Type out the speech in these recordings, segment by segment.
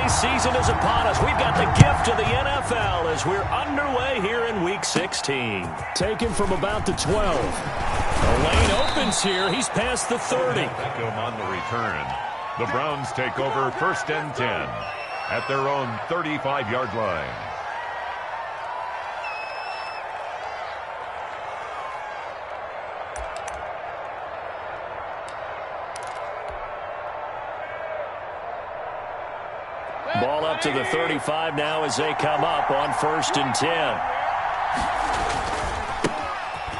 NBA season is upon us. We've got the gift of the NFL as we're underway here in Week 16. Taken from about the 12. The lane opens here. He's past the 30. Beckham on the return. The Browns take over 1st and 10 at their own 35-yard line. Ball up to the 35 now as they come up on 1st and 10.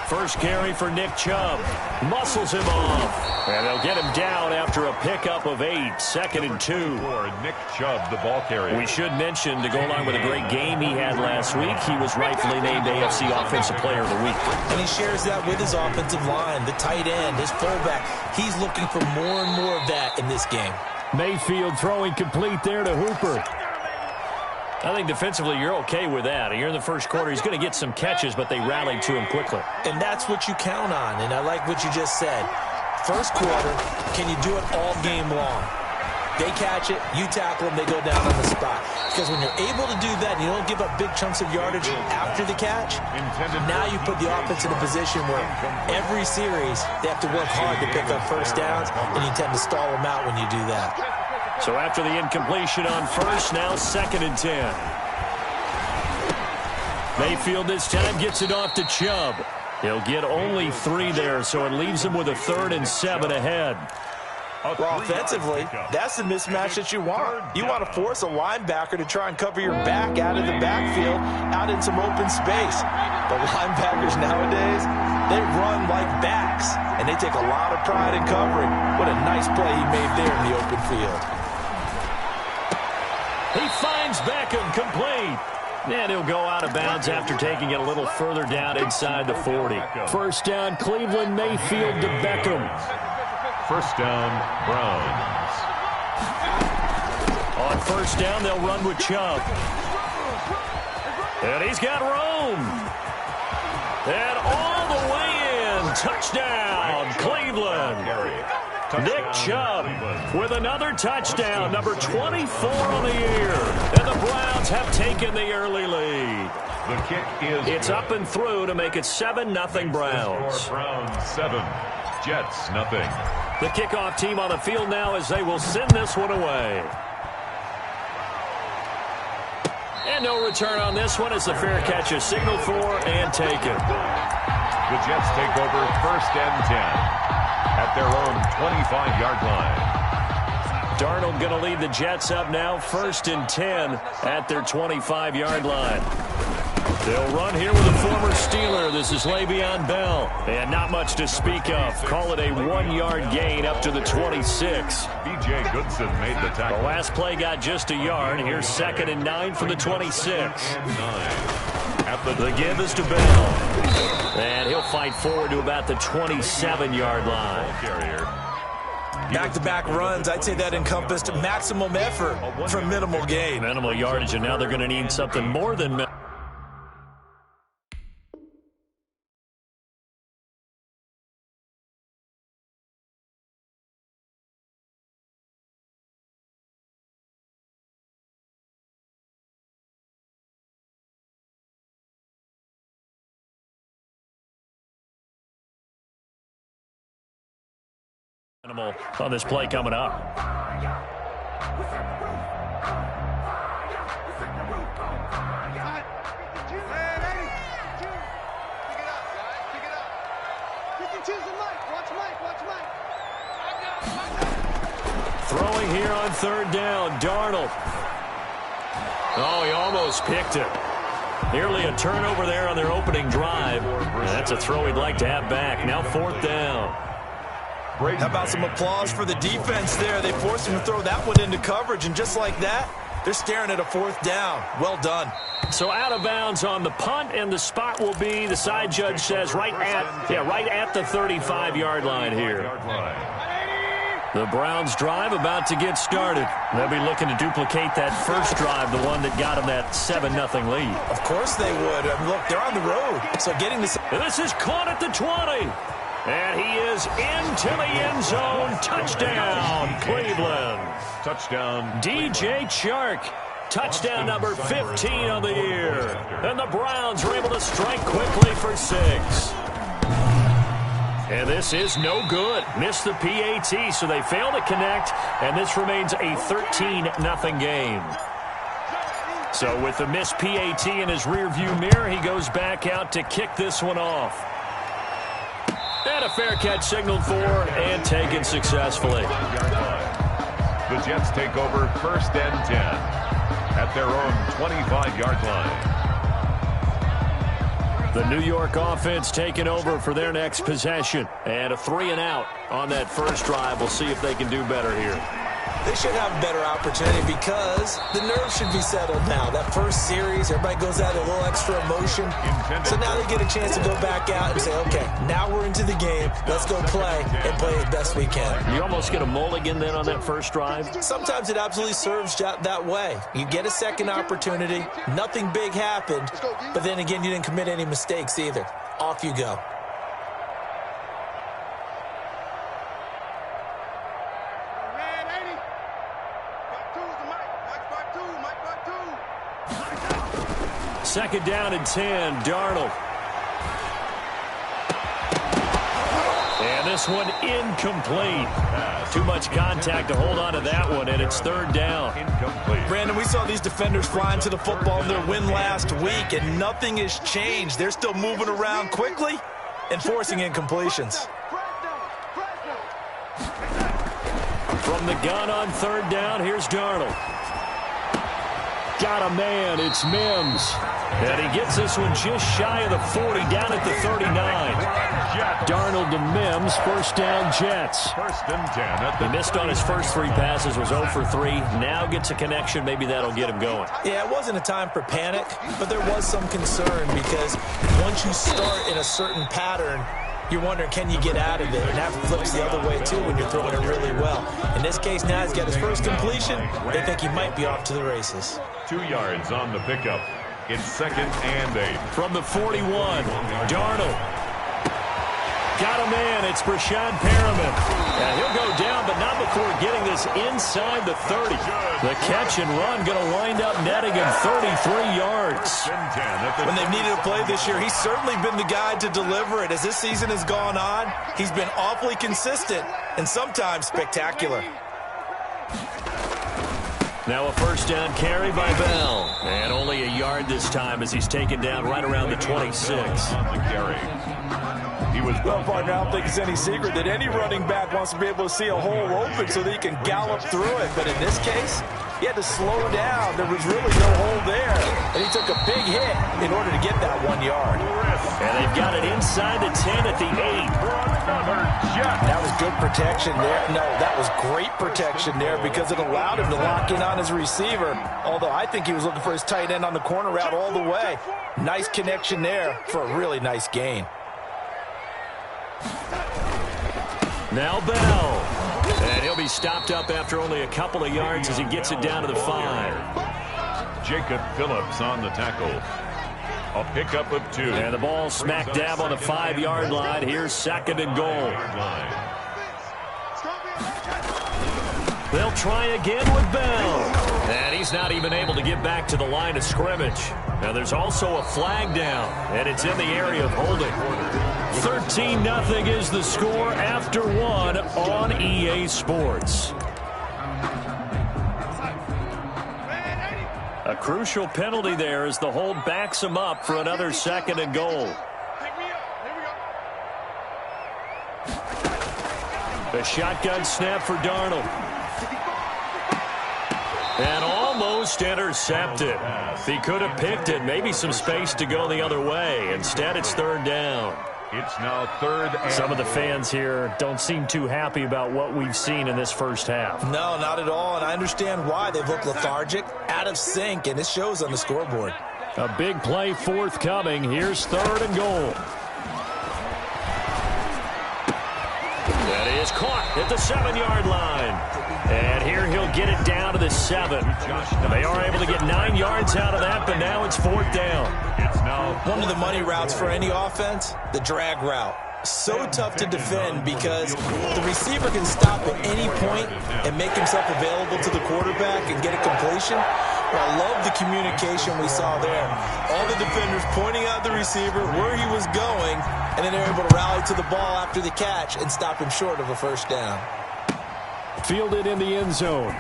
First carry for Nick Chubb. Muscles him off. And they'll get him down after a pickup of 8. 2nd and 2. For Nick Chubb, the ball carrier. We should mention, to go along with a great game he had last week, he was rightfully named AFC Offensive Player of the Week. And he shares that with his offensive line, the tight end, his fullback. He's looking for more and more of that in this game. Mayfield throwing complete there to Hooper. I think defensively you're okay with that. Here in the first quarter, he's going to get some catches, but they rallied to him quickly. And that's what you count on, and I like what you just said. First quarter, can you do it all game long? They catch it, you tackle them, they go down on the spot. Because when you're able to do that, and you don't give up big chunks of yardage after the catch, now you put the offense in a position where every series they have to work hard to pick up first downs, and you tend to stall them out when you do that. So after the incompletion on first, now 2nd and 10. Mayfield this time gets it off to Chubb. He'll get only 3 there, so it leaves him with a 3rd and 7 ahead. Well, offensively, that's the mismatch that you want. You want to force a linebacker to try and cover your back out of the backfield, out in some open space. But linebackers nowadays, they run like backs, and they take a lot of pride in covering. What a nice play he made there in the open field. He finds Beckham complete. And he'll go out of bounds after taking it a little further down inside the 40. First down, Cleveland, Mayfield to Beckham. First down, Browns. On first down, they'll run with Chubb. And he's got Rome. And all the way in. Touchdown, Cleveland. Nick Chubb with another touchdown, number 24 on the year. And the Browns have taken the early lead. The kick is It's good. up and through to make it 7-0 Browns. Browns 7, Jets nothing. The kickoff team on the field now as they will send this one away. And no return on this one as the fair catch is signaled for and taken. The Jets take over 1st and 10 at their own 25-yard line. Darnold going to lead the Jets up now, 1st and 10 at their 25-yard line. They'll run here with a former Steeler. This is Le'Veon Bell. And not much to speak of. Call it a 1-yard gain up to the 26. B.J. Goodson made the tackle. The last play got just a yard. Here's 2nd and 9 from the 26. The give is to Bell. And he'll fight forward to about the 27-yard line. Back-to-back runs, I'd say that encompassed maximum effort for minimal gain. Minimal yardage, and now they're going to need something more than minimal on this play coming up. Throwing here on 3rd down, Darnold. Oh, he almost picked it. Nearly a turnover there on their opening drive. That's a throw he'd like to have back. Now 4th down. How about some applause for the defense there? They forced him to throw that one into coverage, and just like that, they're staring at a 4th down. Well done. So out of bounds on the punt, and the spot will be, the side judge says, right at the 35-yard line here. The Browns drive about to get started. They'll be looking to duplicate that first drive, the one that got them that 7-0 lead. Of course they would. Look, they're on the road, so getting this. This is caught at the 20. And he is into the end zone. Touchdown, Cleveland. Touchdown. DJ Chark. Touchdown number 15 on the year. And the Browns are able to strike quickly for 6. And this is no good. Missed the PAT, so they fail to connect, and this remains a 13-0 game. So with the missed PAT in his rearview mirror, he goes back out to kick this one off. And a fair catch signaled for and taken successfully. The Jets take over 1st and 10 at their own 25-yard line. The New York offense taking over for their next possession. And a 3-and-out on that first drive. We'll see if they can do better here. They should have a better opportunity because the nerves should be settled now. That first series, everybody goes out a little extra emotion. So now they get a chance to go back out and say, okay, now we're into the game. Let's go play and play as best we can. You almost get a mulligan then on that first drive? Sometimes it absolutely serves that way. You get a second opportunity. Nothing big happened. But then again, you didn't commit any mistakes either. Off you go. Second down and 10, Darnold. And this one incomplete. Too much contact to hold on to that one, and it's 3rd down. Incomplete. Brandon, we saw these defenders flying to the football in their win last week, and nothing has changed. They're still moving around quickly and forcing incompletions. From the gun on 3rd down, here's Darnold. Got a man, it's Mims. And he gets this one just shy of the 40, down at the 39. Darnold to Mims, 1st down Jets. 1st and 10. He missed on his first 3 passes, was 0 for 3. Now gets a connection, maybe that'll get him going. Yeah, it wasn't a time for panic, but there was some concern because once you start in a certain pattern, you're wondering, can you get out of it? And that flips the other way, too, when you're throwing it really well. In this case, now he's got his first completion. They think he might be off to the races. 2 yards on the pickup. It's 2nd and 8. From the 41, Darnold. Got a man, it's Brashad Perriman. And he'll go down, but not before getting this inside the 30. The catch and run going to wind up netting him 33 yards. When they've needed a play this year, he's certainly been the guy to deliver it. As this season has gone on, he's been awfully consistent and sometimes spectacular. Now a 1st down carry by Bell. And only a yard this time as he's taken down right around the 26. On the carry. He was well, partner, I don't think it's any secret that any running back wants to be able to see a hole open so that he can gallop through it. But in this case, he had to slow down. There was really no hole there. And he took a big hit in order to get that 1 yard. And they've got it inside the 10 at the 8. That was good protection there. No, that was great protection there because it allowed him to lock in on his receiver. Although I think he was looking for his tight end on the corner route all the way. Nice connection there for a really nice gain. Now Bell. And he'll be stopped up after only a couple of yards as he gets it down to the 5. Jacob Phillips on the tackle. A pickup of 2. And the ball smack dab on the 5-yard line. Here's 2nd and goal. They'll try again with Bell. And he's not even able to get back to the line of scrimmage. Now there's also a flag down, and it's in the area of holding. 13-0 is the score after 1 on EA Sports. A crucial penalty there as the hold backs him up for another 2nd and goal. A shotgun snap for Darnold. And almost intercepted. He could have picked it. Maybe some space to go the other way. Instead, it's 3rd down. It's now 3rd and Some of the fans here don't seem too happy about what we've seen in this first half. No, not at all, and I understand why. They've looked lethargic, out of sync, and it shows on the scoreboard. A big play forthcoming. Here's 3rd and goal. That is caught at the 7-yard line. And here he'll get it down to the 7. They are able to get 9 yards out of that, but now it's 4th down. It's now one of the money routes for any offense, the drag route. So tough to defend because the receiver can stop at any point and make himself available to the quarterback and get a completion. But I love the communication we saw there. All the defenders pointing out the receiver, where he was going, and then they're able to rally to the ball after the catch and stop him short of a first down. Fielded in the end zone.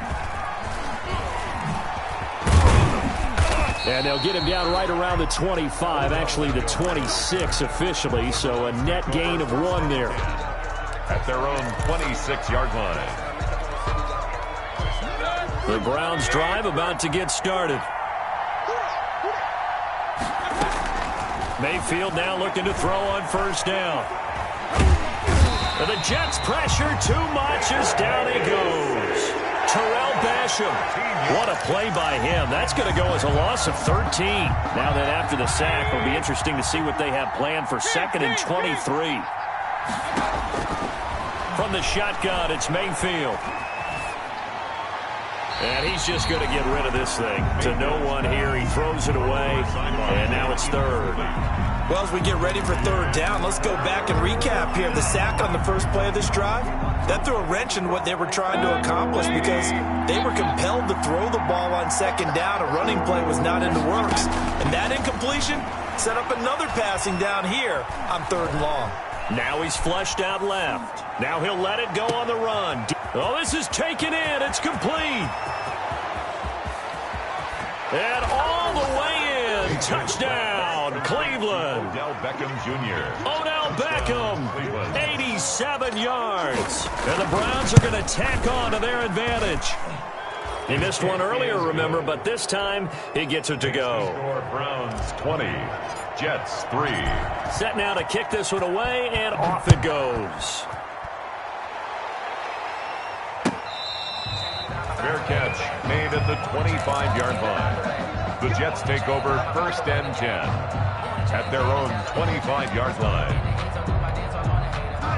And they'll get him down right around the 25, actually the 26 officially, so a net gain of 1 there. At their own 26-yard line. The Browns drive about to get started. Mayfield now looking to throw on first down. And the Jets pressure too much as down he goes. Terrell Basham. What a play by him. That's going to go as a loss of 13. Now that after the sack, it'll be interesting to see what they have planned for 2nd and 23. From the shotgun, it's Mayfield. And he's just going to get rid of this thing. To no one here. He throws it away. And now it's 3rd. Well, as we get ready for 3rd down, let's go back and recap here. The sack on the first play of this drive, that threw a wrench in what they were trying to accomplish because they were compelled to throw the ball on 2nd down. A running play was not in the works. And that incompletion set up another passing down here on 3rd and long. Now he's flushed out left. Now he'll let it go on the run. Oh, this is taken in. It's complete. And all the way in. Touchdown, Cleveland. Odell Beckham Jr. Odell Beckham, 87 yards. And the Browns are going to tack on to their advantage. He missed one earlier, remember, but this time he gets it to go. Browns 20, Jets 3. Set now to kick this one away, and off it goes. Fair catch made at the 25-yard line. The Jets take over 1st and 10 at their own 25-yard line.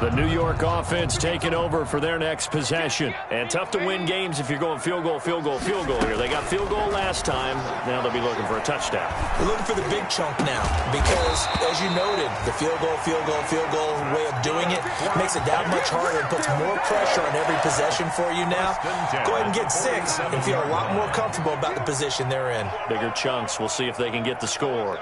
The New York offense taking over for their next possession. And tough to win games if you're going field goal, field goal, field goal here. They got field goal last time. Now they'll be looking for a touchdown. We're looking for the big chunk now because, as you noted, the field goal way of doing it makes it that much harder and puts more pressure on every possession for you now. Go ahead and get 6 and feel a lot more comfortable about the position they're in. Bigger chunks. We'll see if they can get the score.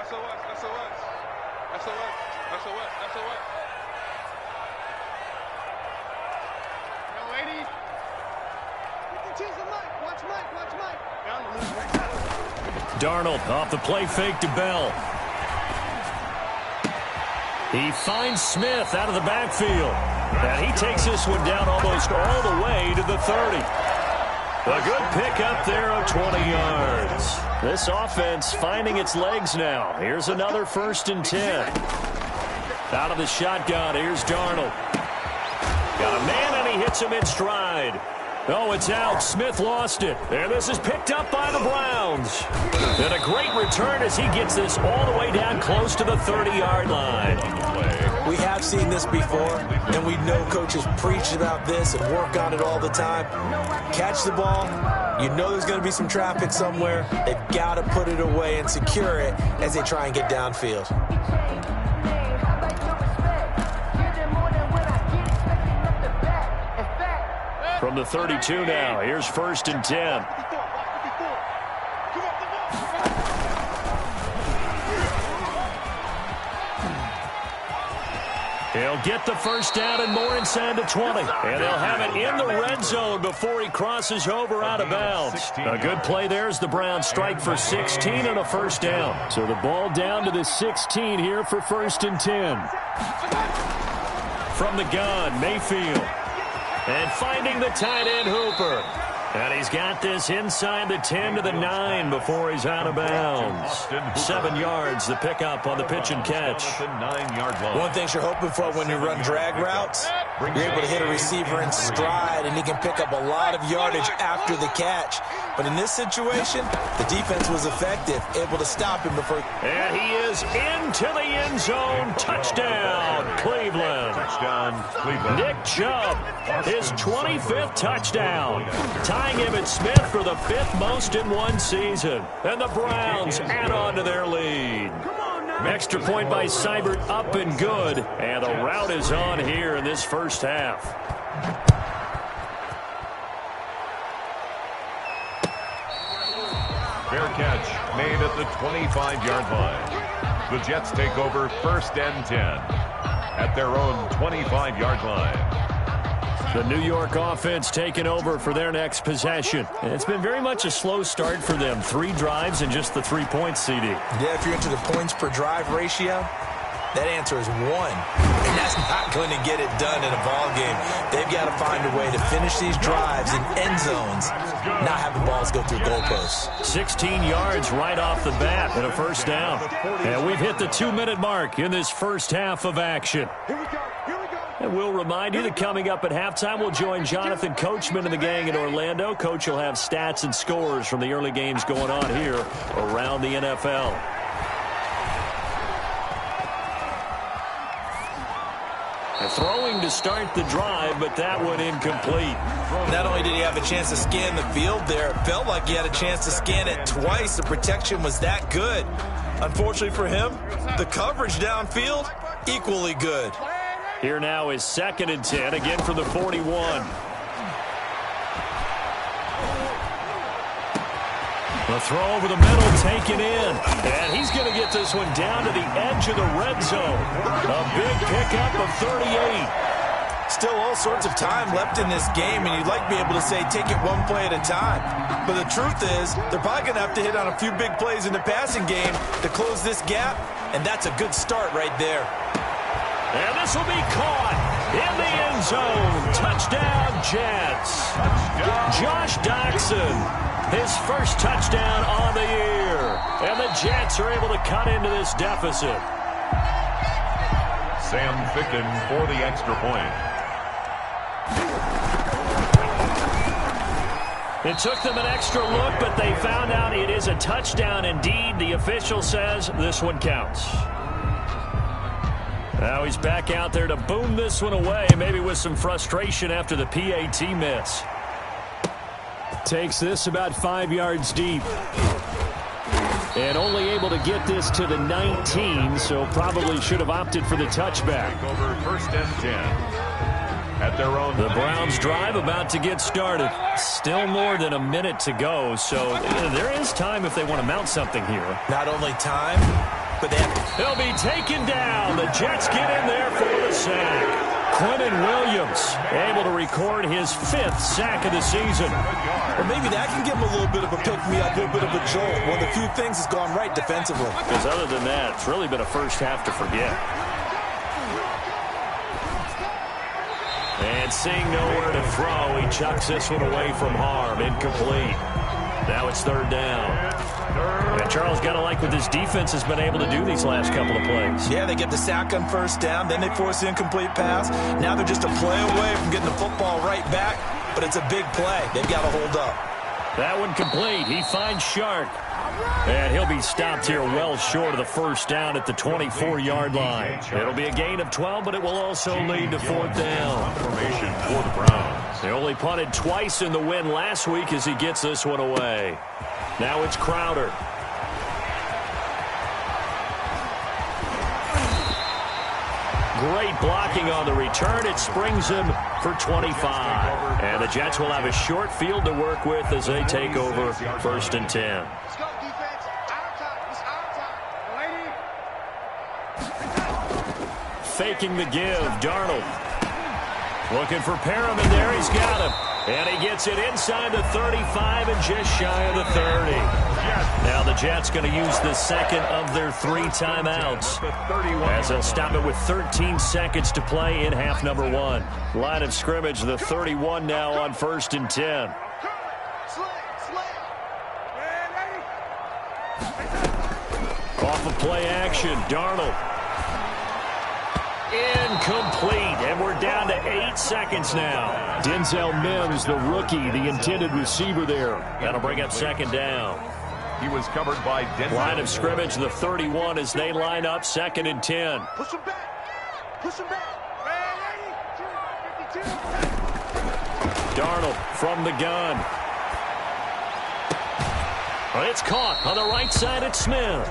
Darnold off the play fake to Bell. He finds Smith out of the backfield. And he takes this one down almost all the way to the 30. A good pickup there of 20 yards. This offense finding its legs now. Here's another 1st and 10. Out of the shotgun, here's Darnold. Got a man and he hits him in stride. Oh, it's out. Smith lost it. And this is picked up by the Browns. And a great return as he gets this all the way down close to the 30-yard line. We have seen this before, and we know coaches preach about this and work on it all the time. Catch the ball. You know there's going to be some traffic somewhere. They've got to put it away and secure it as they try and get downfield. From the 32 now, here's 1st and 10. He'll get the first down and more inside the 20. And they'll have it in the red zone before he crosses over out of bounds. A good play there as the Browns strike for 16 and a first down. So the ball down to the 16 here for 1st and 10. From the gun, Mayfield. And finding the tight end, Hooper. And he's got this inside the 10 to the 9 before he's out of bounds. 7 yards, the pickup on the pitch and catch. One thing you're hoping for when you run drag routes, you're able to hit a receiver in stride, and he can pick up a lot of yardage after the catch. But in this situation, the defense was effective, able to stop him before. And he is into the end zone. Touchdown, Cleveland. Touchdown, Cleveland. Nick Chubb, his 25th touchdown. Tying him and Smith for the 5th most in one season. And the Browns add on to their lead. Extra point by Seibert, up and good. And the rout is on here in this first half. Fair catch made at the 25-yard line. The Jets take over 1st and 10 at their own 25-yard line. The New York offense taking over for their next possession. And it's been very much a slow start for them. 3 drives and just the 3 points, CD. Yeah, if you're into the points per drive ratio, that answer is 1. And that's not going to get it done in a ball game. They've got to find a way to finish these drives in end zones, not have the balls go through goalposts. 16 yards right off the bat and a first down. And we've hit the 2-minute mark in this first half of action. And we'll remind you that coming up at halftime, we'll join Jonathan Coachman and the gang in Orlando. Coach will have stats and scores from the early games going on here around the NFL. And throwing to start the drive, but that one incomplete. Not only did he have a chance to scan the field there, it felt like he had a chance to scan it twice. The protection was that good. Unfortunately for him, the coverage downfield, equally good. Here now is 2nd and 10, again for the 41. The throw over the middle, taken in. And he's going to get this one down to the edge of the red zone. A big pickup of 38. Still all sorts of time left in this game, and you'd like to be able to say take it one play at a time. But the truth is, they're probably going to have to hit on a few big plays in the passing game to close this gap, and that's a good start right there. And this will be caught in the end zone. Touchdown, Jets. Josh Doxson, his first touchdown on the year. And the Jets are able to cut into this deficit. Sam Ficken for the extra point. It took them an extra look, but they found out it is a touchdown indeed. The official says this one counts. Now he's back out there to boom this one away, maybe with some frustration after the PAT miss. Takes this about 5 yards deep. And only able to get this to the 19, so probably should have opted for the touchback. Over 1st and 10 at their own. The Browns drive about to get started. Still more than a minute to go, so there is time if they want to mount something here. Not only time, but they have to. He'll be taken down. The Jets get in there for the sack. Quentin Williams able to record his 5th sack of the season. Well, maybe that can give him a little bit of a pick-me-up, a little bit of a jolt. One of the few things that's gone right defensively. Because other than that, it's really been a first half to forget. And seeing nowhere to throw, he chucks this one away from harm. Incomplete. Now it's 3rd down. And Charles, got to like what this defense has been able to do these last couple of plays. Yeah, they get the sack on 1st down, then they force the incomplete pass. Now they're just a play away from getting the football right back, but it's a big play. They've got to hold up. That one complete. He finds Shark. And he'll be stopped here well short of the 1st down at the 24-yard line. It'll be a gain of 12, but it will also lead to 4th down. Formation for the Browns. They only punted twice in the win last week as he gets this one away. Now it's Crowder. Great blocking on the return. It springs him for 25. And the Jets will have a short field to work with as they take over 1st and 10. Let's go, defense. Our time. It's our time. Faking the give. Darnold. Looking for Perriman there. He's got him. And he gets it inside the 35 and just shy of the 30. Now the Jets going to use the 2nd of their 3 timeouts as they'll stop it with 13 seconds to play in half number 1. Line of scrimmage, the 31 now on 1st and 10. Off of play action, Darnold. Incomplete, and we're down to 8 seconds now. Denzel Mims, the rookie, the intended receiver there. That'll bring up 2nd down. He was covered by Denzel. Line of scrimmage, the 31 as they line up 2nd and 10. Push him back. Push him back. 52. Darnold from the gun. Well, it's caught on the right side at Smith.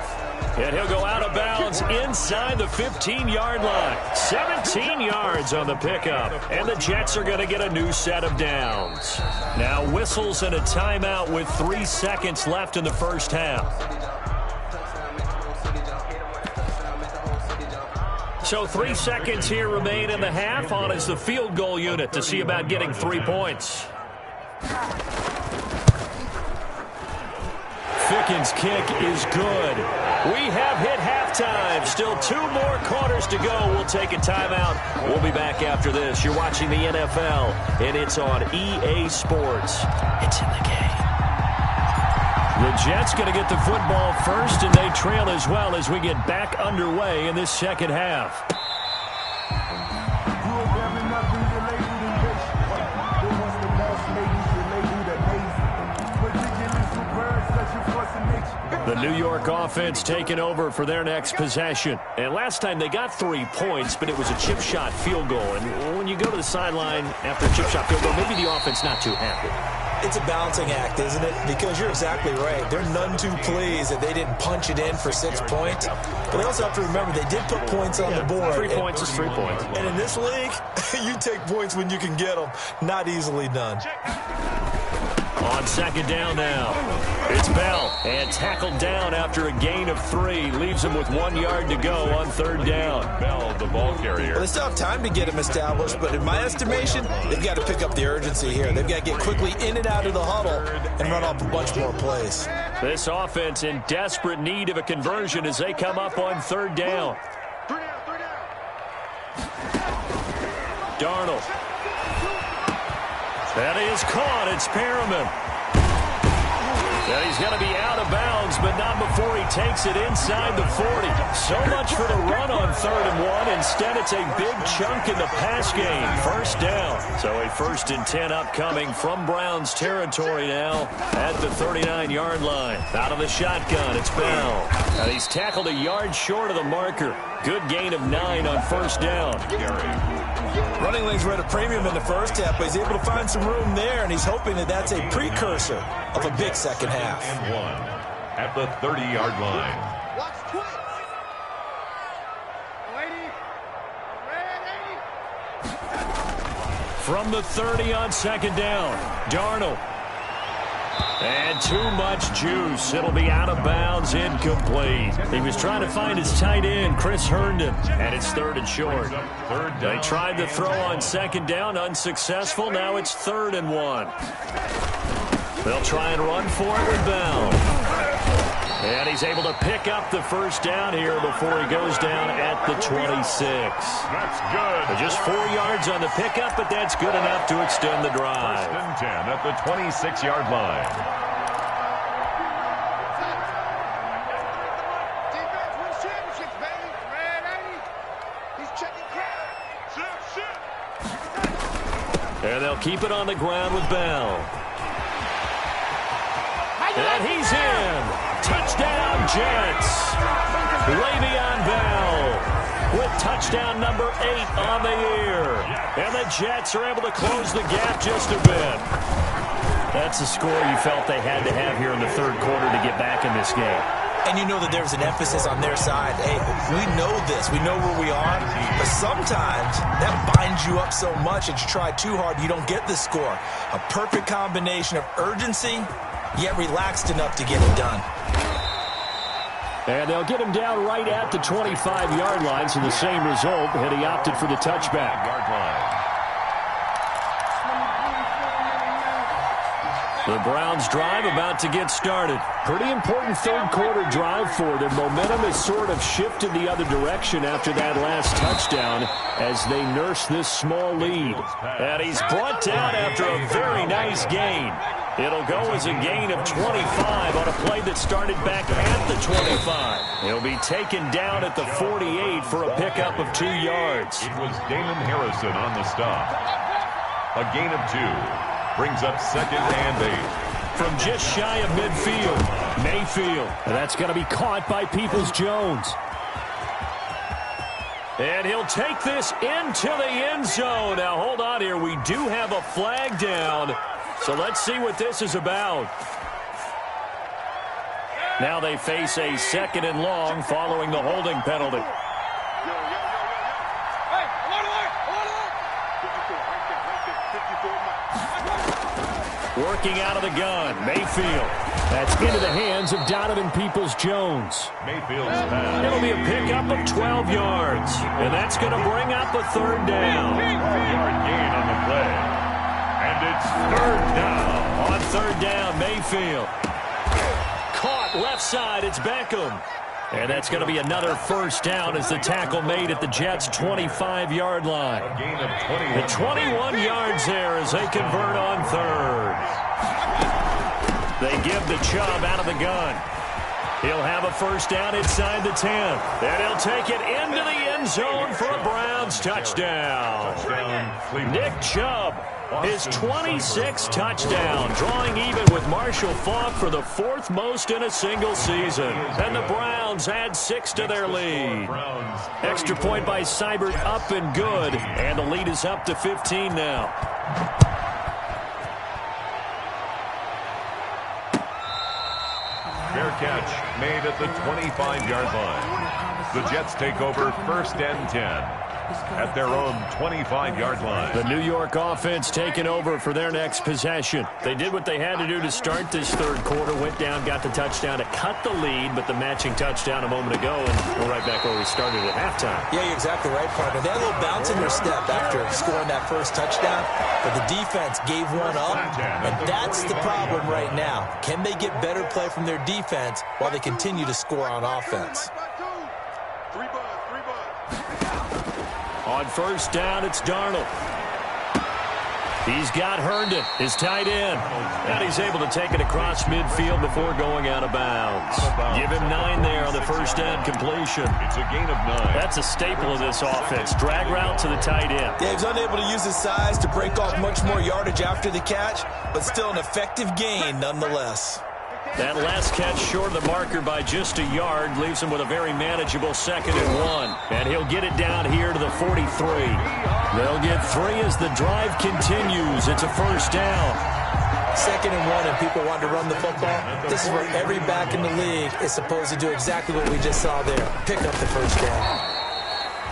And he'll go out of bounds inside the 15-yard line. 17 yards on the pickup. And the Jets are going to get a new set of downs. Now whistles and a timeout with 3 seconds left in the first half. So 3 seconds here remain in the half. On is the field goal unit to see about getting 3 points. Ficken's kick is good. We have hit halftime. Still 2 more quarters to go. We'll take a timeout. We'll be back after this. You're watching the NFL, and it's on EA Sports. It's in the game. The Jets going to get the football first, and they trail as well as we get back underway in this second half. The New York offense taking over for their next possession. And last time they got 3 points, but it was a chip shot field goal. And when you go to the sideline after a chip shot field goal, maybe the offense not too happy. It's a balancing act, isn't it? Because you're exactly right. They're none too pleased that they didn't punch it in for 6 points. But they also have to remember they did put points on the board. 3 points is 3 points. And in this league, you take points when you can get them. Not easily done. On second down now, it's Bell, and tackled down after a gain of 3. Leaves him with 1 yard to go on third down. Bell, the ball carrier. Well, they still have time to get him established, but in my estimation, they've got to pick up the urgency here. They've got to get quickly in and out of the huddle and run off a bunch more plays. This offense in desperate need of a conversion as they come up on third down. Darnold. That is caught. It's Perriman. And he's going to be out of bounds, but not before he takes it inside the 40. So much for the run on 3rd and 1. Instead, it's a big chunk in the pass game. First down. So a 1st and 10 upcoming from Browns territory now at the 39-yard line. Out of the shotgun, it's Bell. And he's tackled a yard short of the marker. Good gain of 9 on first down. Running lanes were at a premium in the first half, but he's able to find some room there, and he's hoping that that's a precursor of a big second half. And 1 at the 30-yard line. Watch twins. From the 30 on second down, Darnold. And too much juice. It'll be out of bounds, incomplete. He was trying to find his tight end, Chris Herndon, and it's 3rd and short. They tried to throw on second down, unsuccessful. Now it's 3rd and 1. They'll try and run for it with Bell. And he's able to pick up the first down here before he goes down at the 26. That's good. Just 4 yards on the pickup, but that's good enough to extend the drive. 1st and 10 at the 26-yard line. Defense wins championships, baby. Red 80. He's checking crowd. And they'll keep it on the ground with Bell. And he's in. Touchdown, Jets. Le'Veon Bell with touchdown number 8 on the year. And the Jets are able to close the gap just a bit. That's the score you felt they had to have here in the 3rd quarter to get back in this game. And you know that there's an emphasis on their side. Hey, we know this. We know where we are. But sometimes that binds you up so much that you try too hard, you don't get the score. A perfect combination of urgency, yet relaxed enough to get it done. And they'll get him down right at the 25-yard line, so the same result, and he opted for the touchback. Yard line. The Browns drive about to get started. Pretty important 3rd quarter drive for them. Momentum has sort of shifted the other direction after that last touchdown as they nurse this small lead. And he's brought down after a very nice gain. It'll go as a gain of 25 on a play that started back at the 25. He'll be taken down at the 48 for a pickup of 2 yards. It was Damon Harrison on the stop. A gain of 2. Brings up 2nd and 8. From just shy of midfield, Mayfield. And that's going to be caught by Peoples-Jones. And he'll take this into the end zone. Now, hold on here. We do have a flag down. So let's see what this is about. Now they face a 2nd and long following the holding penalty. Working out of the gun, Mayfield. That's into the hands of Donovan Peoples-Jones. Mayfield's pass. It'll be a pickup of 12 yards, and that's going to bring up a 3rd down. 4-yard gain on the play. And it's 3rd down. On 3rd down, Mayfield. Caught left side, it's Beckham. And that's going to be another 1st down as the tackle made at the Jets' 25-yard line. A gain of 21. The 21 yards there as they convert on 3rd. They give the Chubb out of the gun. He'll have a 1st down inside the 10. And he'll take it into the end zone for a Browns touchdown. Nick Chubb, his 26th touchdown, drawing even with Marshall Faulk for the 4th most in a single season. And the Browns add 6 to their lead. Extra point by Seibert up and good, and the lead is up to 15 now. Fair catch made at the 25-yard line. The Jets take over 1st and 10 at their own 25-yard line. The New York offense taking over for their next possession. They did what they had to do to start this 3rd quarter, went down, got the touchdown to cut the lead, but the matching touchdown a moment ago, and we're right back where we started at halftime. Yeah, you're exactly right, partner. They had a little bounce in their step after scoring that 1st touchdown, but the defense gave one up, and that's the problem right now. Can they get better play from their defense while they continue to score on offense? On 1st down, it's Darnold. He's got Herndon, his tight end. And he's able to take it across midfield before going out of bounds. Give him 9 there on the 1st down completion. It's a gain of 9. That's a staple of this offense. Drag route to the tight end. Dave's unable to use his size to break off much more yardage after the catch, but still an effective gain nonetheless. That last catch short of the marker by just a yard leaves him with a very manageable 2nd and 1. And he'll get it down here to the 43. They'll get 3 as the drive continues. It's a 1st down. 2nd and 1 and people want to run the football. This is where every back in the league is supposed to do exactly what we just saw there. Pick up the 1st down.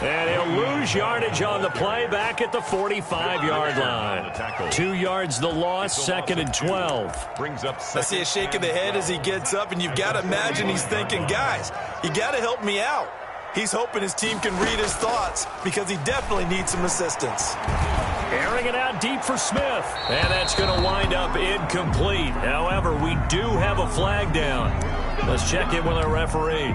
And he'll lose yardage on the play back at the 45-yard line. 2 yards the loss, 2nd and 12. Brings up I see a shake of the head as he gets up, and you've got to imagine he's thinking, guys, you got to help me out. He's hoping his team can read his thoughts because he definitely needs some assistance. Airing it out deep for Smith. And that's going to wind up incomplete. However, we do have a flag down. Let's check in with our referee.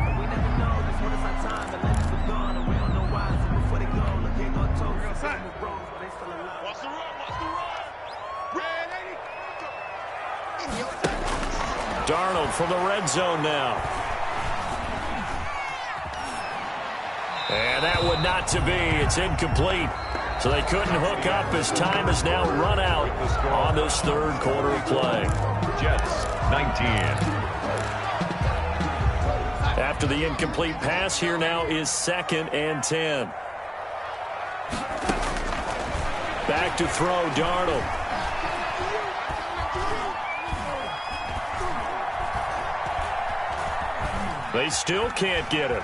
Darnold from the red zone now. And that would not to be. It's incomplete. So they couldn't hook up as time has now run out on this 3rd quarter of play. Jets 19. After the incomplete pass, here now is 2nd and 10. Back to throw, Darnold. They still can't get him.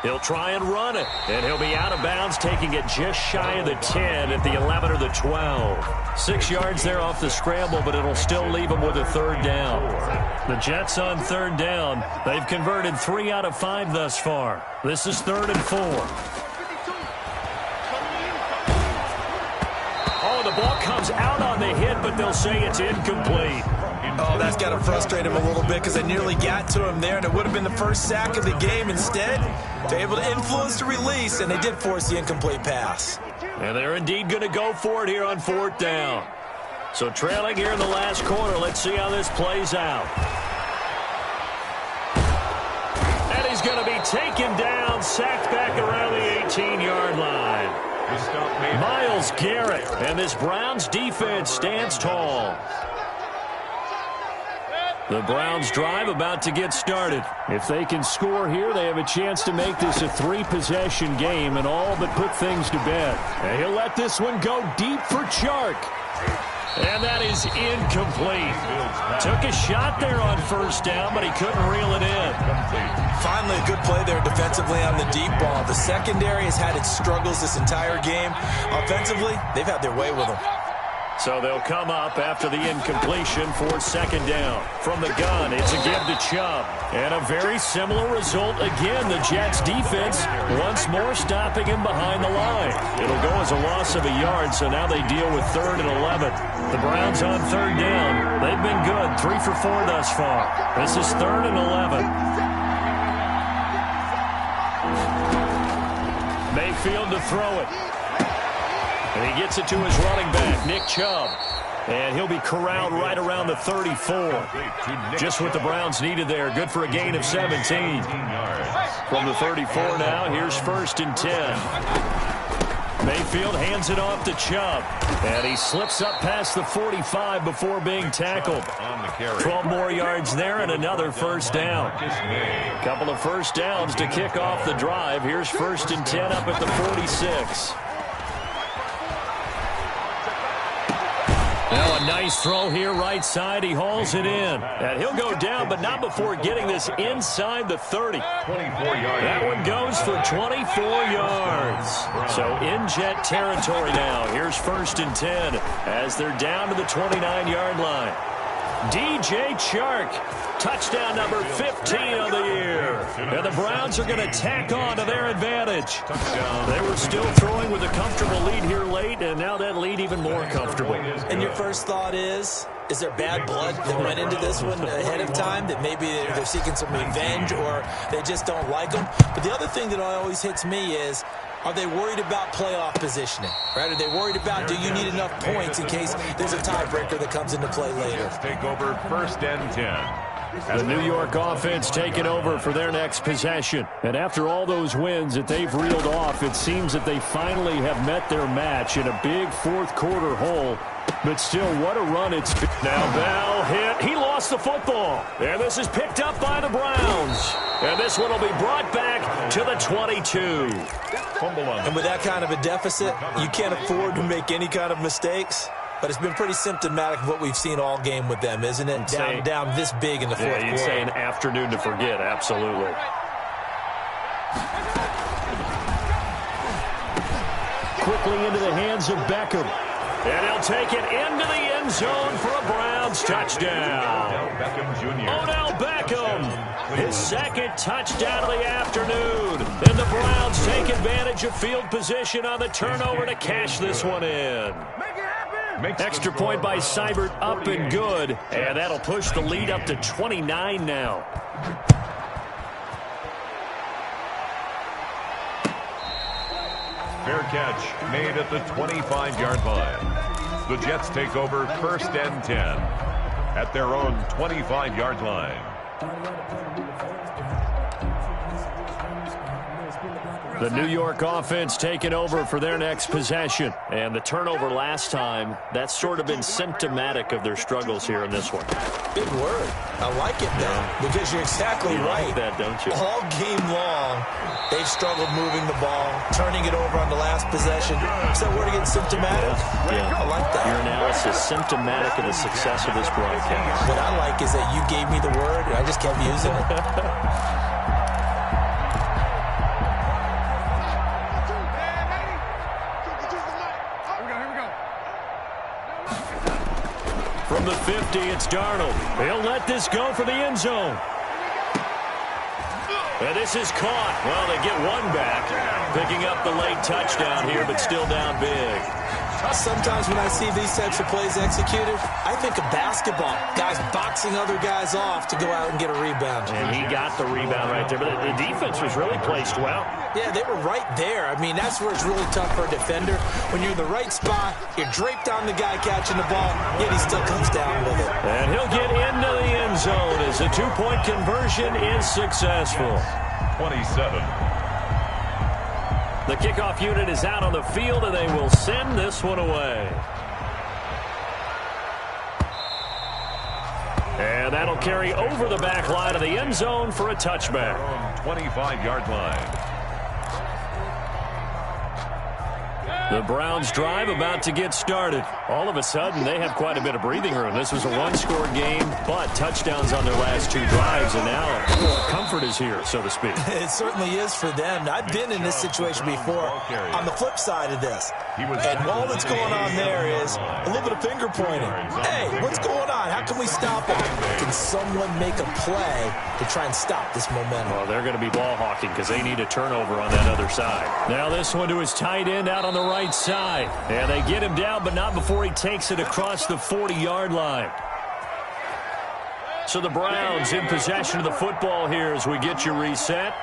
He'll try and run it, and he'll be out of bounds, taking it just shy of the 10 at the 11 or the 12. 6 yards there off the scramble, but it'll still leave him with a 3rd down. The Jets on 3rd down. They've converted 3 out of 5 thus far. This is 3rd and 4. Oh, the ball comes out on the hit, but they'll say it's incomplete. Oh, that's got to frustrate him a little bit because they nearly got to him there, and it would have been the 1st sack of the game. Instead, they're able to influence the release, and they did force the incomplete pass. And they're indeed going to go for it here on 4th down. So trailing here in the last quarter, let's see how this plays out. And he's going to be taken down, sacked back around the 18-yard line. Myles Garrett, and this Browns defense stands tall. The Browns drive about to get started. If they can score here, they have a chance to make this a 3-possession game and all but put things to bed. And he'll let this one go deep for Chark. And that is incomplete. Took a shot there on first down, but he couldn't reel it in. Finally, a good play there defensively on the deep ball. The secondary has had its struggles this entire game. Offensively, they've had their way with them. So they'll come up after the incompletion for second down. From the gun, it's a give to Chubb. And a very similar result again. The Jets defense once more stopping him behind the line. It'll go as a loss of a yard, so now they deal with 3rd and 11. The Browns on 3rd down. They've been good, 3 for 4 thus far. This is 3rd and 11. Mayfield to throw it. And he gets it to his running back, Nick Chubb. And he'll be corralled right around the 34. Just what the Browns needed there. Good for a gain of 17. From the 34 now, here's 1st and 10. Mayfield hands it off to Chubb. And he slips up past the 45 before being tackled. 12 more yards there and another first down. Couple of first downs to kick off the drive. Here's 1st and 10 up at the 46. Now a nice throw here right side. He hauls it in. And he'll go down, but not before getting this inside the 30. That one goes for 24 yards. So in Jet territory now. Here's 1st and 10 as they're down to the 29-yard line. DJ Chark, touchdown number 15 of the year. And the Browns are going to tack on to their advantage. They were still throwing with a comfortable lead here late, and now that lead even more comfortable. And your first thought is there bad blood that went into this one ahead of time, that maybe they're seeking some revenge or they just don't like them? But the other thing that always hits me is, are they worried about playoff positioning? Right? Are they worried about, do you need enough points in case there's a tiebreaker that comes into play later? Take over 1st and 10. The New York offense taking over for their next possession. And after all those wins that they've reeled off, it seems that they finally have met their match in a big 4th quarter hole. But still, what a run it's been. Now Bell hit. He lost the football. And this is picked up by the Browns. And this one will be brought back to the 22. And with that kind of a deficit, you can't afford to make any kind of mistakes. But it's been pretty symptomatic of what we've seen all game with them, isn't it? Down this big in the 4th quarter. You'd say an afternoon to forget, absolutely. Quickly into the hands of Beckham. And he'll take it into the end zone for a Browns touchdown. Odell Beckham, his 2nd touchdown of the afternoon. And the Browns take advantage of field position on the turnover to cash this one in. Extra point by Seibert, up and good. And that'll push the lead up to 29 now. Fair catch made at the 25-yard line. The Jets take over 1st and 10 at their own 25-yard line. The New York offense taking over for their next possession. And the turnover last time, that's sort of been symptomatic of their struggles here in this one. Big word. I like it, though, because you're exactly right. Like that, don't you? All game long, they've struggled moving the ball, turning it over on the last possession. Is that word again, symptomatic? Yeah. I like that. Your analysis, symptomatic of the success of this broadcast. What I like is that you gave me the word, and I just kept using it. From the 50, it's Darnold. He'll let this go for the end zone. And this is caught. Well, they get one back, picking up the late touchdown here, but still down big. Sometimes when I see these types of plays executed, I think of basketball. Guys boxing other guys off to go out and get a rebound. And he got the rebound right there, but the defense was really placed well. Yeah, they were right there. I mean, that's where it's really tough for a defender. When you're in the right spot, you're draped on the guy catching the ball, yet he still comes down with it. And he'll get into the end zone as the two-point conversion is successful. 27. The kickoff unit is out on the field, and they will send this one away. And that'll carry over the back line of the end zone for a touchback. 25-yard line. The Browns drive about to get started. All of a sudden, they have quite a bit of breathing room. This was a one-score game, but touchdowns on their last 2 drives, and now comfort is here, so to speak. It certainly is for them. I've been in this situation before on the flip side of this. And all that's going on there is a little bit of finger pointing. Hey, what's going on? How can we stop it? Can someone make a play to try and stop this momentum? Well, they're going to be ball hawking because they need a turnover on that other side. Now this one to his tight end out on the right side. And they get him down, but not before he takes it across the 40-yard line. So the Browns in possession of the football here as we get you reset.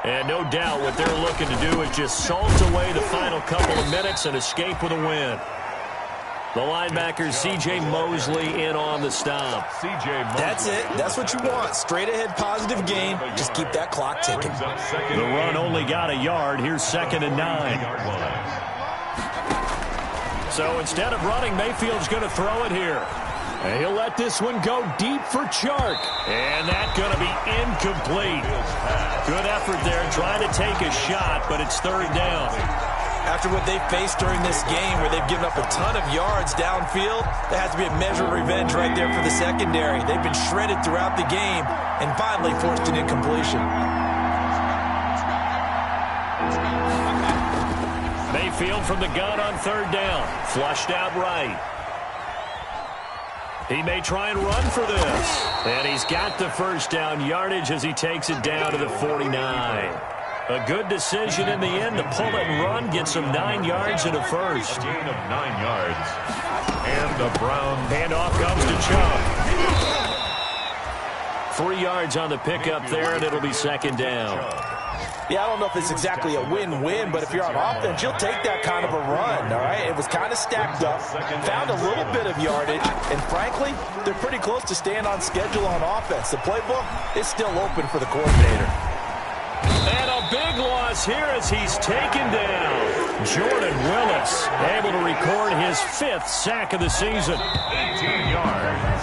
And no doubt what they're looking to do is just salt away the final couple of minutes and escape with a win. The linebacker, C.J. Mosley, in on the stop. That's it. That's what you want. Straight ahead positive game. Just keep that clock ticking. The run only got a yard. Here's 2nd and 9. So instead of running, Mayfield's going to throw it here. And he'll let this one go deep for Chark. And that's going to be incomplete. Good effort there trying to take a shot, but it's 3rd down. After what they faced during this game where they've given up a ton of yards downfield, there has to be a measure of revenge right there for the secondary. They've been shredded throughout the game and finally forced an incompletion. Mayfield from the gun on 3rd down. Flushed out right. He may try and run for this. And he's got the first down yardage as he takes it down to the 49. A good decision in the end to pull it and run, get some 9 yards and a first. A gain of 9 yards. And the Browns. Handoff comes to Chubb. 3 yards on the pickup there, and it'll be 2nd down. Yeah, I don't know if it's exactly a win-win, but if you're on offense, you'll take that kind of a run, all right? It was kind of stacked up, found a little bit of yardage, and frankly, they're pretty close to staying on schedule on offense. The playbook is still open for the coordinator. And a big loss here as he's taken down. Jordan Willis able to record his 5th sack of the season. 18 yards.